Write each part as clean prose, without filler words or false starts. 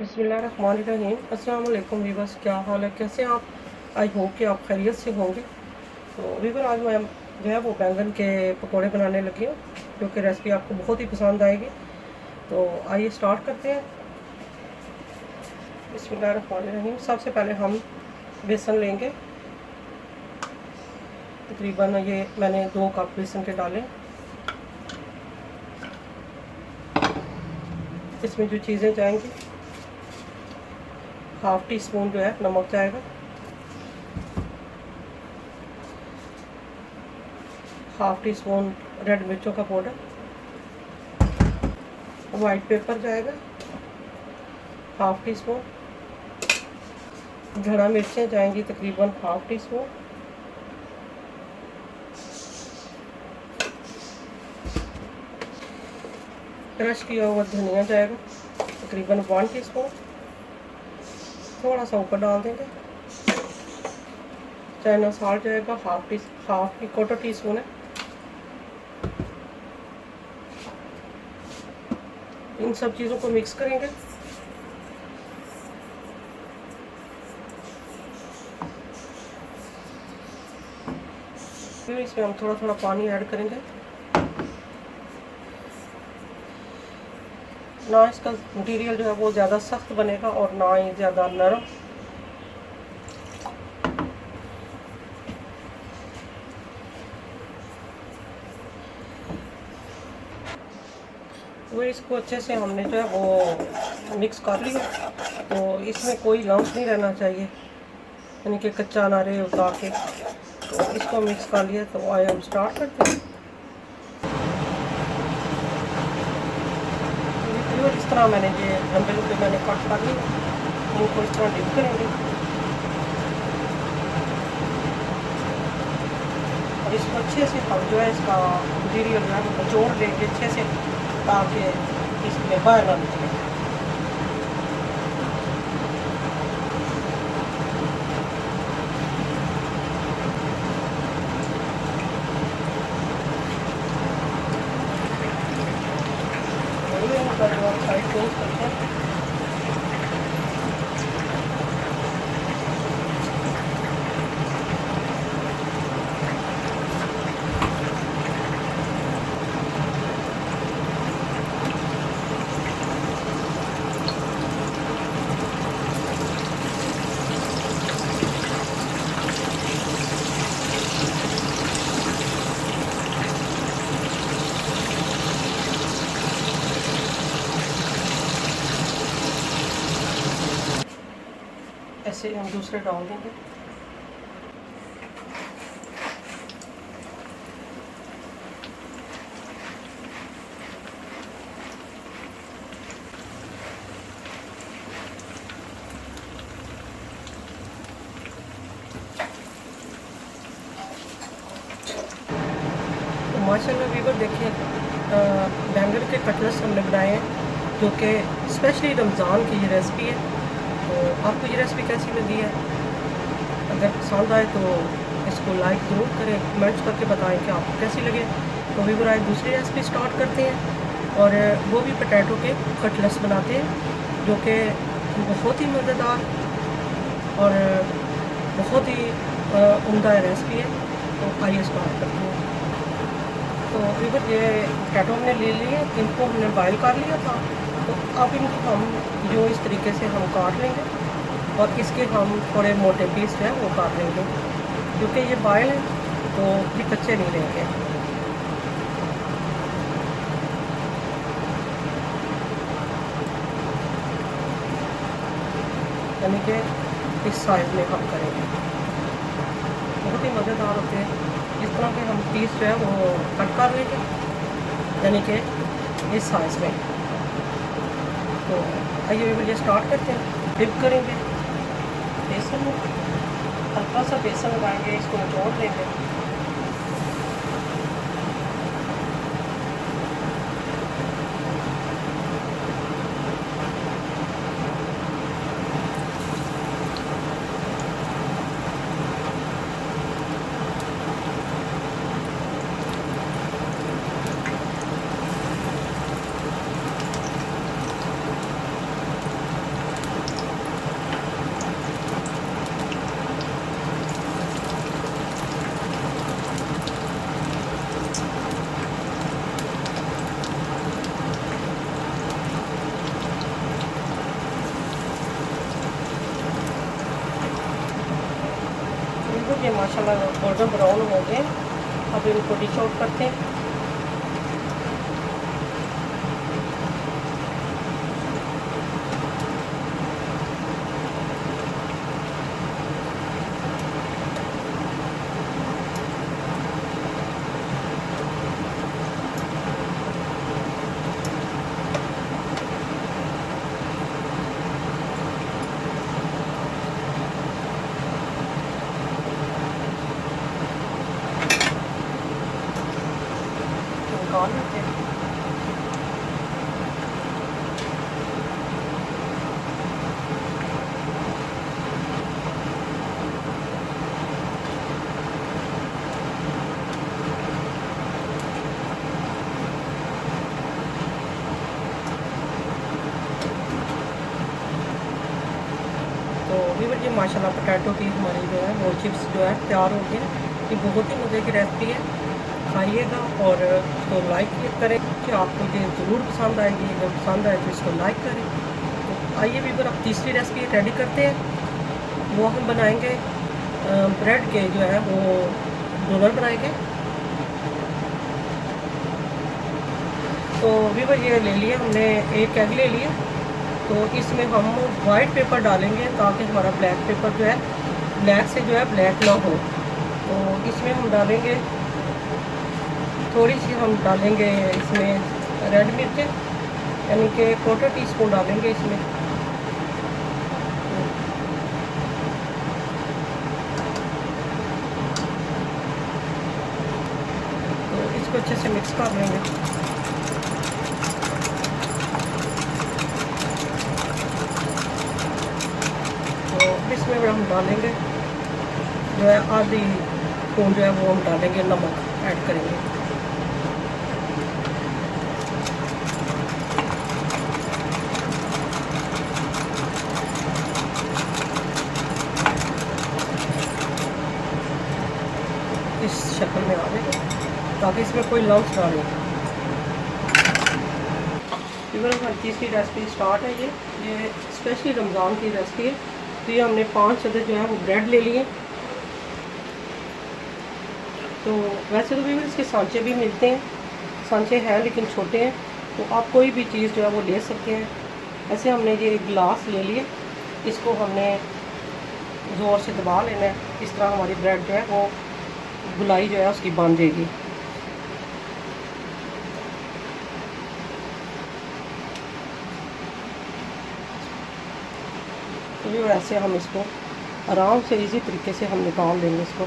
बिस्मिल्लाहिर्रहमानिर्रहीम। अस्सलाम वालेकुम वीवर्स, क्या हाल है, कैसे हैं आप? आई होप कि आप खैरियत से होंगे। तो वीवर, आज मैं जो है वो बैंगन के पकोड़े बनाने लगी हूँ, जो कि रेसिपी आपको बहुत ही पसंद आएगी। तो आइए स्टार्ट करते हैं। बिस्मिल्लाहिर्रहमानिर्रहीम। सबसे पहले हम बेसन लेंगे। तकरीबन ये मैंने 2 कप बेसन के डाले। इसमें जो चीज़ें जाएंगी, हाफ़ टी स्पून जो है नमक जाएगा, हाफ़ टी स्पून रेड मिर्चों का पाउडर, वाइट पेपर जाएगा हाफ़ टी स्पून, धड़ा मिर्चें जाएंगी तकरीबन हाफ़ टी स्पून, क्रश किया हुआ धनिया जाएगा तकरीबन 1 टीस्पून। थोड़ा सा ऊपर डाल देंगे। चाइना सॉल्ट जाएगा हाफ़ क्वार्टर टी स्पून है। इन सब चीज़ों को मिक्स करेंगे। फिर इसमें हम थोड़ा थोड़ा पानी ऐड करेंगे। ना इसका मटीरियल जो है वो ज़्यादा सख्त बनेगा और ना ही ज़्यादा नरम। वो इसको अच्छे से हमने जो है वो मिक्स कर लिया। तो इसमें कोई लम्स नहीं रहना चाहिए, यानी कि कच्चा ना रहे उतार के। तो इसको मिक्स कर लिया। तो आइए हम स्टार्ट करते हैं। और इस तरह मैंने ये लंबे लंबे मैंने कट कर लिए, इनको इस तरह डिप करेंगे और इसको अच्छे से हम जो है इसका मटीरियल जो है वो निचोड़ लेंगे अच्छे से, ताकि इसमें बाहर ना निकले। साइड चेंज करते हैं। ऐसे ही हम दूसरे डाल देंगे। तो माशाल्लाह वीवर, देखिए बैंगन के कटलेट्स हमने बनाए हैं, जो कि स्पेशली रमज़ान की ये रेसिपी है। तो आपको ये रेसिपी कैसी लगी है? अगर पसंद आए तो इसको लाइक ज़रूर करें, कमेंट्स करके बताएं कि आपको कैसी लगे। तो वीवर, आज दूसरी रेसिपी स्टार्ट करते हैं, और वो भी पोटैटो के कटलेट्स बनाते हैं, जो कि बहुत ही मज़ेदार और बहुत ही उम्दा रेसिपी है। तो आइए स्टार्ट करते हैं। तो वीवर, ये पोटैटो हमने ले लिए, इनको हमने बॉयल कर लिया था। तो अब इनको हम जो इस तरीके से हम काट लेंगे और इसके हम थोड़े मोटे पीस जो है वो काट लेंगे, क्योंकि ये बॉयल है तो ये कच्चे नहीं रहेंगे। यानी कि इस साइज में हम करेंगे, बहुत ही मज़ेदार होते हैं। इस तरह के हम पीस जो है वो कट कर लेंगे, यानी कि इस साइज में। तो आइए वीडियो स्टार्ट करते हैं। डिप करेंगे बेसन में, हल्का सा बेसन लगाएंगे, इसको निचोड़ लेंगे। माशाल्लाह गोल्डन ब्राउन हो गए। अब इनको डिश आउट करते हैं। निकाल लेते हैं। तो वीवर जी माशाल्लाह पोटैटो की हमारी जो है वो चिप्स जो है तैयार हो गए। ये बहुत ही मज़े की रेसिपी है, खाइएगा और इसको लाइक करें कि आपको ये ज़रूर पसंद आएगी। अगर पसंद आए तो इसको लाइक करें। तो आइए वीवर अब तीसरी रेसिपी रेडी करते हैं। वो हम बनाएंगे ब्रेड के जो है वो डोनर बनाएंगे। तो वीवर ये ले लिए हमने, एक एग ले लिया। तो इसमें हम वाइट पेपर डालेंगे ताकि हमारा ब्लैक पेपर जो है ब्लैक से जो है ब्लैक ना हो। तो इसमें हम डालेंगे थोड़ी सी, हम डालेंगे इसमें रेड मिर्च, यानी कि 1/4 टीस्पून डालेंगे इसमें। तो इसको अच्छे से मिक्स कर लेंगे। इसमें हम डालेंगे जो है आधी स्पून जो है वो हम डालेंगे नमक ऐड करेंगे। इस शक्ल में आ जाएगा ताकि इसमें कोई लम्स ना रहे। इधर हमारी तीसरी रेसिपी स्टार्ट है। ये स्पेशली रमज़ान की रेसिपी है। तो ये हमने 5 अदद जो है वो ब्रेड ले लिए। तो वैसे तो भी इसके सांचे भी मिलते हैं, सांचे हैं लेकिन छोटे हैं, तो आप कोई भी चीज़ जो है वो ले सकते हैं। ऐसे हमने ये गिलास ले लिए, इसको हमने ज़ोर से दबा लेना है। इस तरह हमारी ब्रेड जो है वो गुलाई जो है उसकी बन जाएगी। तो भी ऐसे हम इसको आराम से इजी तरीके से हम निकाल देंगे इसको।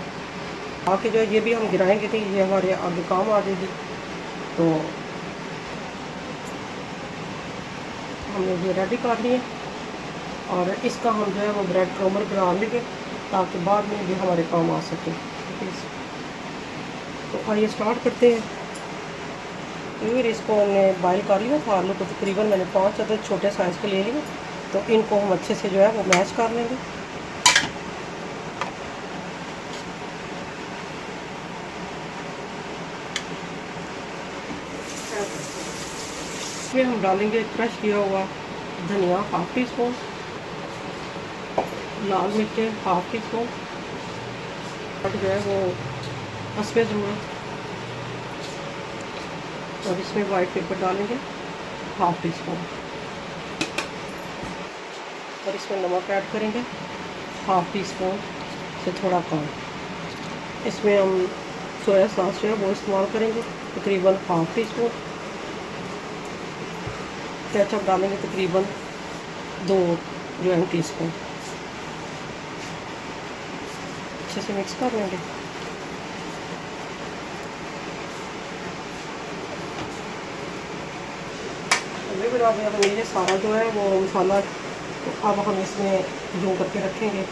आके जो है ये भी हम गिराएंगे नहीं, ये हमारे आगे काम आ जाएगी। तो हमने ये रेडी कर लिए और इसका हम जो है वो ब्रेड क्रम्बर बना लेंगे ताकि बाद में भी हमारे काम आ सके। तो आइए स्टार्ट करते हैं। फिर इसको हमने बॉयल कर लिया था आलू को, तकरीबन मैंने 5 अदद छोटे साइज़ के ले लिए। तो इनको हम अच्छे से जो है वो मैश कर लेंगे। इसमें हम डालेंगे क्रश किया हुआ धनिया 1/2 टीस्पून, लाल मिर्चें 1/2 टीस्पून, और जो है वो हस्बे ज़रूरत। और इसमें वाइट पेपर डालेंगे 1/2 टीस्पून और इसमें नमक ऐड करेंगे 1/2 टीस्पून से थोड़ा कम। इसमें हम सोया सॉस जो है वो इस्तेमाल करेंगे तकरीबन 1/2 टीस्पून। केचप डालेंगे तकरीबन 2 जो है टीस्पून। अच्छे से मिक्स कर लेंगे। हमने ये सारा जो है वो मसाला, तो अब हम इसमें जो करके रखेंगे।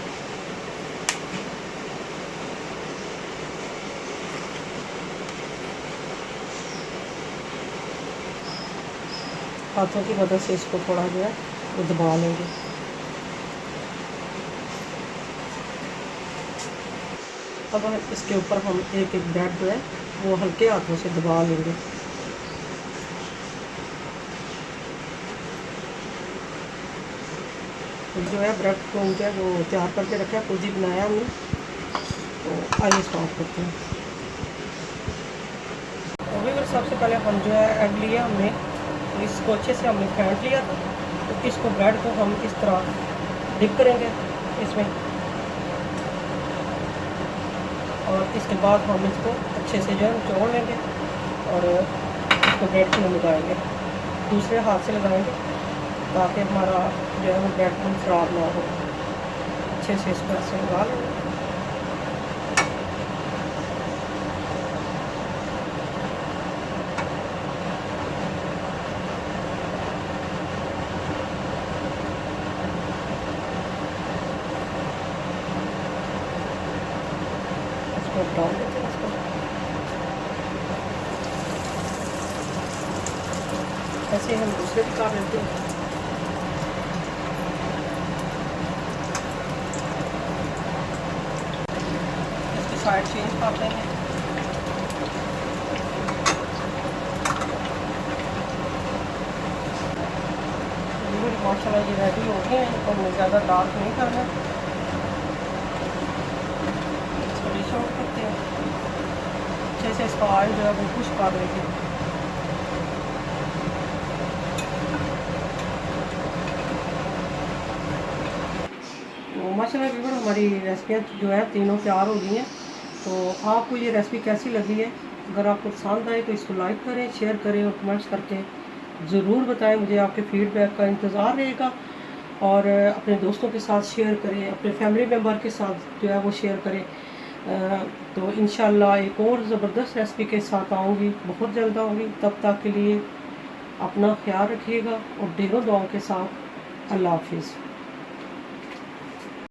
हाथों की मदद से इसको थोड़ा जो है वो दबा लेंगे। अब इसके ऊपर हम एक एक ब्रेड जो है वो हल्के हाथों से दबा लेंगे। जो है ब्रेड को जो है वो तैयार करके रखा है, पुर्जी बनाया हमने। तो तो आइए स्टार्ट करते हैं। तो भी सबसे पहले हम जो है एग लिया हमने, तो इसको अच्छे से हमने फेंट लिया था। तो इसको ब्रेड को हम इस तरह डिप करेंगे इसमें, और इसके बाद हम इसको अच्छे से जो है निचोड़ लेंगे और इसको ब्रेड को लगाएंगे, दूसरे हाथ से लगाएंगे ताकि हमारा जो है वो ब्रेड को ख़राब ना हो। अच्छे से इसको ऐसे लगा लेंगे। इसको डाल देते हैं इसको, ऐसे हम दूसरे भी कर लेते हैं। इसकी साइड चेंज कर देंगे। माशाल्लाह ये रेडी हो गए हैं, इनको हमें ज़्यादा डार्क नहीं करना। इसको डिश आउट करते हैं, अच्छे से इसका ऑयल जो है वो खुश कर देंगे। तो माशाल्लाह व्यूअर हमारी रेसिपियाँ जो है तीनों तैयार हो गई हैं। तो आपको ये रेसिपी कैसी लगी है? अगर आपको पसंद आए तो इसको लाइक करें, शेयर करें और कमेंट्स करके ज़रूर बताएं। मुझे आपके फीडबैक का इंतज़ार रहेगा। और अपने दोस्तों के साथ शेयर करें, अपने फैमिली मेम्बर के साथ जो है वो शेयर करें। तो इंशाल्लाह एक और ज़बरदस्त रेसिपी के साथ आऊँगी, बहुत जल्द आऊँगी। तब तक के लिए अपना ख्याल रखिएगा और ढेरों दुआओं के साथ अल्लाह हाफिज़।